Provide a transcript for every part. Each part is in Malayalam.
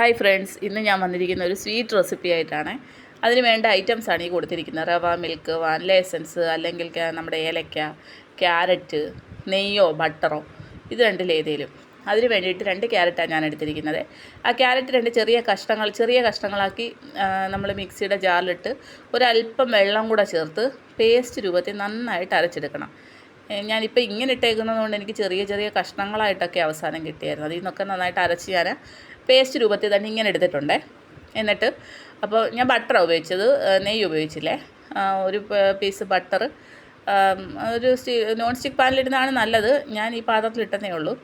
ഹായ് ഫ്രണ്ട്സ്, ഇന്ന് ഞാൻ വന്നിരിക്കുന്ന ഒരു സ്വീറ്റ് റെസിപ്പി ആയിട്ടാണ്. അതിന് വേണ്ട ഐറ്റംസാണ് ഈ കൊടുത്തിരിക്കുന്നത്. റവ, മിൽക്ക്, വാനില എസൻസ്, അല്ലെങ്കിൽ നമ്മുടെ ഏലക്ക, ക്യാരറ്റ്, നെയ്യോ ബട്ടറോ, ഇത് രണ്ടിലേതേലും. അതിന് വേണ്ടിയിട്ട് 2 ക്യാരറ്റാണ് ഞാൻ എടുത്തിരിക്കുന്നത്. ആ ക്യാരറ്റ് 2 ചെറിയ കഷ്ണങ്ങളാക്കി നമ്മൾ മിക്സിയുടെ ജാറിലിട്ട് ഒരല്പം വെള്ളം കൂടെ ചേർത്ത് പേസ്റ്റ് രൂപത്തിൽ നന്നായിട്ട് അരച്ചെടുക്കണം. ഞാനിപ്പോൾ ഇങ്ങനെ ഇട്ടേക്കുന്നത് കൊണ്ട് എനിക്ക് ചെറിയ കഷ്ണങ്ങളായിട്ടൊക്കെ അവസാനം കിട്ടിയായിരുന്നു. അതിൽ നിന്നൊക്കെ നന്നായിട്ട് അരച്ച് ഞാൻ പേസ്റ്റ് രൂപത്തിൽ തന്നെ ഇങ്ങനെ എടുത്തിട്ടുണ്ട്. എന്നിട്ട് അപ്പോൾ ഞാൻ ബട്ടറാണ് ഉപയോഗിച്ചത്, നെയ്യ് ഉപയോഗിച്ചില്ലേ. ഒരു പീസ് ബട്ടർ ഒരു നോൺ സ്റ്റിക്ക് പാനിലിടുന്നതാണ് നല്ലത്. ഞാൻ ഈ പാത്രത്തിലിട്ടതേ ഉള്ളൂ.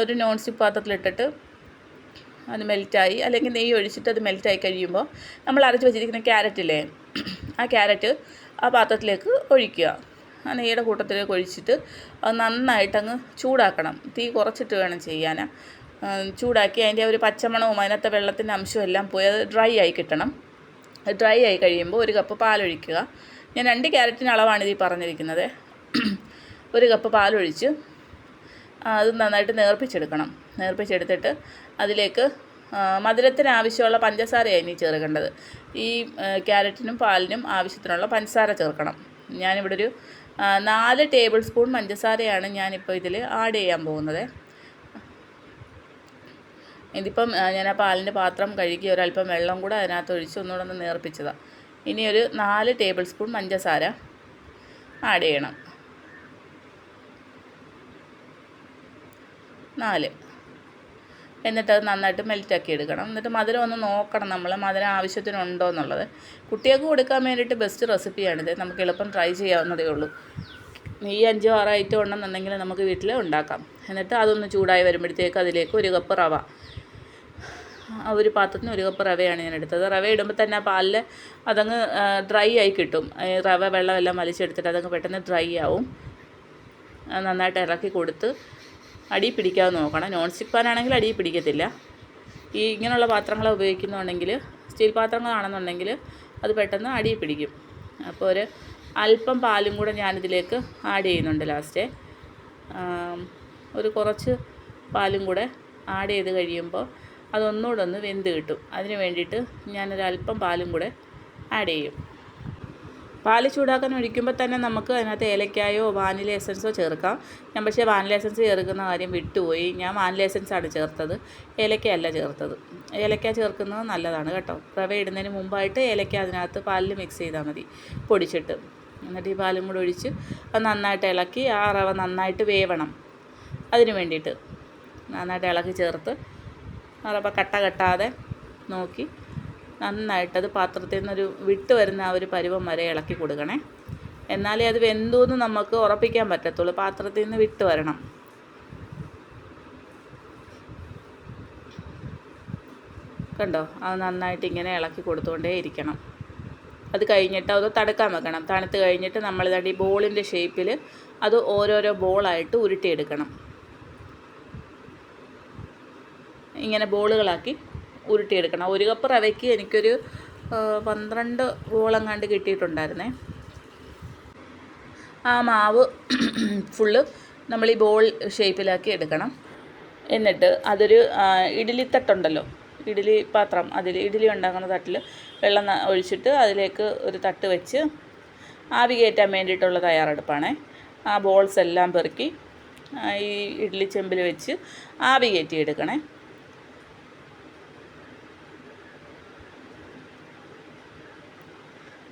ഒരു നോൺ സ്റ്റിക്ക് പാത്രത്തിലിട്ടിട്ട് അത് മെൽറ്റായി, അല്ലെങ്കിൽ നെയ്യ് ഒഴിച്ചിട്ട് അത് മെൽറ്റായി കഴിയുമ്പോൾ നമ്മൾ അരച്ച് വെച്ചിരിക്കുന്ന ക്യാരറ്റില്ലേ, ആ ക്യാരറ്റ് ആ പാത്രത്തിലേക്ക് ഒഴിക്കുക. ആ നെയ്യുടെ കൂട്ടത്തിലേക്ക് ഒഴിച്ചിട്ട് അത് നന്നായിട്ടങ്ങ് ചൂടാക്കണം. തീ കുറച്ചിട്ട് വേണം ചെയ്യാൻ. ചൂടാക്കി അതിൻ്റെ ഒരു പച്ചമണവും അതിനകത്തെ വെള്ളത്തിൻ്റെ അംശവും എല്ലാം പോയി അത് ഡ്രൈ ആയി കിട്ടണം. ഡ്രൈ ആയി കഴിയുമ്പോൾ 1 കപ്പ് പാലൊഴിക്കുക. ഞാൻ 2 ക്യാരറ്റിന് അളവാണ് ഇതിൽ പറഞ്ഞിരിക്കുന്നത്. 1 കപ്പ് പാലൊഴിച്ച് അത് നന്നായിട്ട് നേർപ്പിച്ചെടുത്തിട്ട് അതിലേക്ക് മധുരത്തിന് ആവശ്യമുള്ള പഞ്ചസാരയാണ് ഇനി ചേർക്കേണ്ടത്. ഈ ക്യാരറ്റിനും പാലിനും ആവശ്യത്തിനുള്ള പഞ്ചസാര ചേർക്കണം. ഞാനിവിടെ ഒരു 4 ടേബിൾ സ്പൂൺ പഞ്ചസാരയാണ് ഞാനിപ്പോൾ ഇതിൽ ആഡ് ചെയ്യാൻ പോകുന്നത്. ഇതിപ്പം ഞാൻ ആ പാലിൻ്റെ പാത്രം കഴുകി ഒരല്പം വെള്ളം കൂടെ അതിനകത്ത് ഒഴിച്ച് ഒന്നുകൂടെ ഒന്ന് നേർപ്പിച്ചതാണ്. ഇനി ഒരു 4 ടേബിൾ സ്പൂൺ പഞ്ചസാര ആഡ് ചെയ്യണം. 4. എന്നിട്ട് അത് നന്നായിട്ട് മെൽറ്റാക്കി എടുക്കണം. എന്നിട്ട് മധുരം ഒന്ന് നോക്കണം, നമ്മൾ മധുരം ആവശ്യത്തിനുണ്ടോ എന്നുള്ളത്. കുട്ടികൾക്ക് കൊടുക്കാൻ വേണ്ടിയിട്ട് ബെസ്റ്റ് റെസിപ്പിയാണിത്. നമുക്ക് എളുപ്പം ട്രൈ ചെയ്യാവുന്നതേ ഉള്ളൂ. ഈ 5-6 ഐറ്റം ഉണ്ടെന്നുണ്ടെങ്കിൽ നമുക്ക് വീട്ടിൽ ഉണ്ടാക്കാം. എന്നിട്ട് അതൊന്ന് ചൂടായി വരുമ്പോഴത്തേക്ക് അതിലേക്ക് 1 കപ്പ് റവ, ഒരു പാത്രത്തിന് 1 കപ്പ് റവയാണ് ഞാൻ എടുത്തത്. റവ ഇടുമ്പോൾ തന്നെ ആ പാലിൽ അതങ്ങ് ഡ്രൈ ആയി കിട്ടും. റവ വെള്ളമെല്ലാം വലിച്ചെടുത്തിട്ട് അതങ്ങ് പെട്ടെന്ന് ഡ്രൈ ആവും. നന്നായിട്ട് ഇറക്കി കൊടുത്ത് അടി പിടിക്കാതെ നോക്കണം. നോൺ സ്റ്റിക്ക് പാനാണെങ്കിൽ അടി പിടിക്കത്തില്ല. ഇങ്ങനെയുള്ള പാത്രങ്ങളെ ഉപയോഗിക്കുന്നുണ്ടെങ്കിൽ, സ്റ്റീൽ പാത്രങ്ങളാണെന്നുണ്ടെങ്കിൽ അത് പെട്ടെന്ന് അടി പിടിക്കും. അപ്പോൾ അല്പം പാലും കൂടെ ഞാനിതിലേക്ക് ആഡ് ചെയ്യുന്നുണ്ട്. ലാസ്റ്റ് കുറച്ച് പാലും കൂടെ ആഡ് ചെയ്ത് കഴിയുമ്പോൾ അതൊന്നുകൂടെ ഒന്ന് വെന്ത് കിട്ടും. അതിന് വേണ്ടിയിട്ട് ഞാനൊരല്പം പാലും കൂടെ ആഡ് ചെയ്യും. പാൽ ചൂടാക്കാൻ ഒഴിക്കുമ്പോൾ തന്നെ നമുക്ക് അതിനകത്ത് ഏലക്കായോ വാനില എസൻസോ ചേർക്കാം. ഞാൻ പക്ഷേ വാനില എസൻസ് ചേർക്കുന്ന കാര്യം വിട്ടുപോയി. ഞാൻ വാനില എസൻസാണ് ചേർത്തത്, ഏലക്കയല്ല ചേർത്തത്. ഏലക്ക ചേർക്കുന്നത് നല്ലതാണ് കേട്ടോ. റവ ഇടുന്നതിന് മുമ്പായിട്ട് ഏലക്ക അതിനകത്ത് പാലിൽ മിക്സ് ചെയ്താൽ മതി, പൊടിച്ചിട്ട്. എന്നിട്ട് ഈ പാലും കൂടെ ഒഴിച്ച് അത് നന്നായിട്ട് ഇളക്കി ആ റവ നന്നായിട്ട് വേവണം. അതിന് വേണ്ടിയിട്ട് നന്നായിട്ട് ഇളക്കി ചേർത്ത് റവ കട്ടാതെ നോക്കി നന്നായിട്ടത് പാത്രത്തിൽ നിന്നൊരു വിട്ട് വരുന്ന ആ ഒരു പരുവം വരെ ഇളക്കി കൊടുക്കണേ. എന്നാലേ അത് വെന്തൂന്ന് നമുക്ക് ഉറപ്പിക്കാൻ പറ്റത്തുള്ളൂ. പാത്രത്തിൽ നിന്ന് വിട്ട് വരണം. കണ്ടോ, അത് നന്നായിട്ട് ഇങ്ങനെ ഇളക്കി കൊടുത്തുകൊണ്ടേ ഇരിക്കണം. അത് കഴിഞ്ഞിട്ട് അത് തണുക്കാൻ വെക്കണം. തണുത്ത് കഴിഞ്ഞിട്ട് നമ്മളിതാണ്ട് ഈ ബോളിൻ്റെ ഷേപ്പിൽ അത് ഓരോരോ ബോളായിട്ട് ഉരുട്ടിയെടുക്കണം. ഇങ്ങനെ ബോളുകളാക്കി ഉരുട്ടിയെടുക്കണം. 1 കപ്പ് റവയ്ക്ക് എനിക്കൊരു 12 ബോളെങ്ങാണ്ട് കിട്ടിയിട്ടുണ്ടായിരുന്നേ. ആ മാവ് ഫുള്ള് നമ്മൾ ഈ ബോൾ ഷേപ്പിലാക്കി എടുക്കണം. എന്നിട്ട് അതൊരു ഇഡ്ഡലിത്തട്ടുണ്ടല്ലോ, ഇഡ്ഡലി പാത്രം, അതിൽ ഇഡ്ഡലി ഉണ്ടാക്കുന്ന തട്ടിൽ വെള്ളം ഒഴിച്ചിട്ട് അതിലേക്ക് ഒരു തട്ട് വെച്ച് ആവി കയറ്റാൻ വേണ്ടിയിട്ടുള്ള തയ്യാറെടുപ്പാണ്. ആ ബോൾസ് എല്ലാം പെറുക്കി ഈ ഇഡ്ഡലി ചെമ്പിൽ വെച്ച് ആവി കയറ്റിയെടുക്കണേ.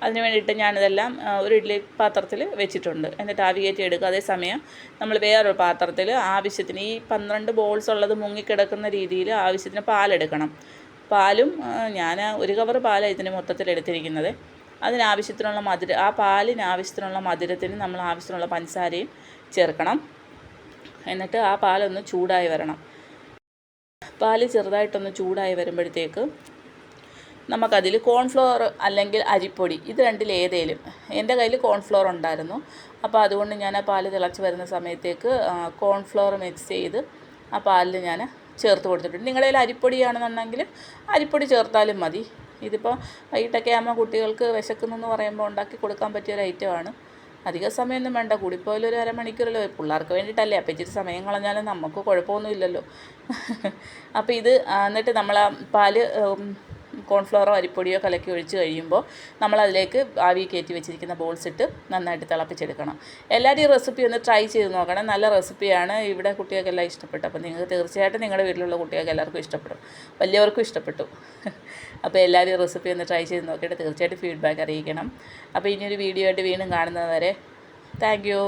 അതിന് വേണ്ടിയിട്ട് ഞാനിതെല്ലാം ഒരു ഇഡ്ഡലി പാത്രത്തിൽ വെച്ചിട്ടുണ്ട്. എന്നിട്ട് ആവി കയറ്റി എടുക്കുക. അതേസമയം നമ്മൾ വേറൊരു പാത്രത്തിൽ ആവശ്യത്തിന് ഈ 12 ബോൾസ് ഉള്ളത് മുങ്ങിക്കിടക്കുന്ന രീതിയിൽ ആവശ്യത്തിന് പാലെടുക്കണം. പാലും ഞാൻ 1 കവർ പാലാണ് ഇതിന് മൊത്തത്തിൽ എടുത്തിരിക്കുന്നത്. അതിനാവശ്യത്തിനുള്ള ആ പാലിന് ആവശ്യത്തിനുള്ള മധുരത്തിന് നമ്മൾ ആവശ്യത്തിനുള്ള പഞ്ചസാരയും ചേർക്കണം. എന്നിട്ട് ആ പാലൊന്ന് ചൂടായി വരണം. പാല് ചെറുതായിട്ടൊന്ന് ചൂടായി വരുമ്പോഴത്തേക്ക് നമുക്കതിൽ കോൺഫ്ലോർ അല്ലെങ്കിൽ അരിപ്പൊടി, ഇത് രണ്ടിലേതേലും. എൻ്റെ കയ്യിൽ കോൺഫ്ലോർ ഉണ്ടായിരുന്നു. അപ്പോൾ അതുകൊണ്ട് ഞാൻ ആ പാല് തിളച്ച് വരുന്ന സമയത്തേക്ക് കോൺഫ്ലോർ മിക്സ് ചെയ്ത് ആ പാലിൽ ഞാൻ ചേർത്ത് കൊടുത്തിട്ടുണ്ട്. നിങ്ങളുടെ കയ്യിൽ അരിപ്പൊടിയാണെന്നുണ്ടെങ്കിൽ അരിപ്പൊടി ചേർത്താലും മതി. ഇതിപ്പോൾ വൈകിട്ടൊക്കെ ആകുമ്പോൾ കുട്ടികൾക്ക് വിശക്കുന്നെന്ന് പറയുമ്പോൾ ഉണ്ടാക്കി കൊടുക്കാൻ പറ്റിയൊരു ഐറ്റമാണ്. അധിക സമയമൊന്നും വേണ്ട, കൂടിപ്പോയാലും ഒരു അരമണിക്കൂറല്ലോ. പിള്ളേർക്ക് വേണ്ടിയിട്ടല്ലേ, അപ്പോൾ ഇച്ചിരി സമയം കളഞ്ഞാലും നമുക്ക് കുഴപ്പമൊന്നുമില്ലല്ലോ. അപ്പോൾ ഇത് എന്നിട്ട് നമ്മൾ ആ പാല് കോൺഫ്ലവറോ അരിപ്പൊടിയോ കലക്കി ഒഴിച്ച് കഴിയുമ്പോൾ നമ്മളതിലേക്ക് ആവി കയറ്റി വെച്ചിരിക്കുന്ന ബോൾസ് ഇട്ട് നന്നായിട്ട് തിളപ്പിച്ചെടുക്കണം. എല്ലാവരും ഈ റെസിപ്പി ഒന്ന് ട്രൈ ചെയ്ത് നോക്കണം. നല്ല റെസിപ്പിയാണ്. ഇവിടെ കുട്ടികൾക്കെല്ലാം ഇഷ്ടപ്പെട്ടു. അപ്പോൾ നിങ്ങൾക്ക് തീർച്ചയായിട്ടും നിങ്ങളുടെ വീട്ടിലുള്ള കുട്ടികൾക്ക് എല്ലാവർക്കും ഇഷ്ടപ്പെടും, വലിയവർക്കും ഇഷ്ടപ്പെട്ടു. അപ്പോൾ എല്ലാവരും ഈ റെസിപ്പി ഒന്ന് ട്രൈ ചെയ്ത് നോക്കിയിട്ട് തീർച്ചയായിട്ടും ഫീഡ്ബാക്ക് അറിയിക്കണം. അപ്പോൾ ഇനിയൊരു വീഡിയോ ആയിട്ട് വീണ്ടും കാണുന്നത് വരെ താങ്ക് യു.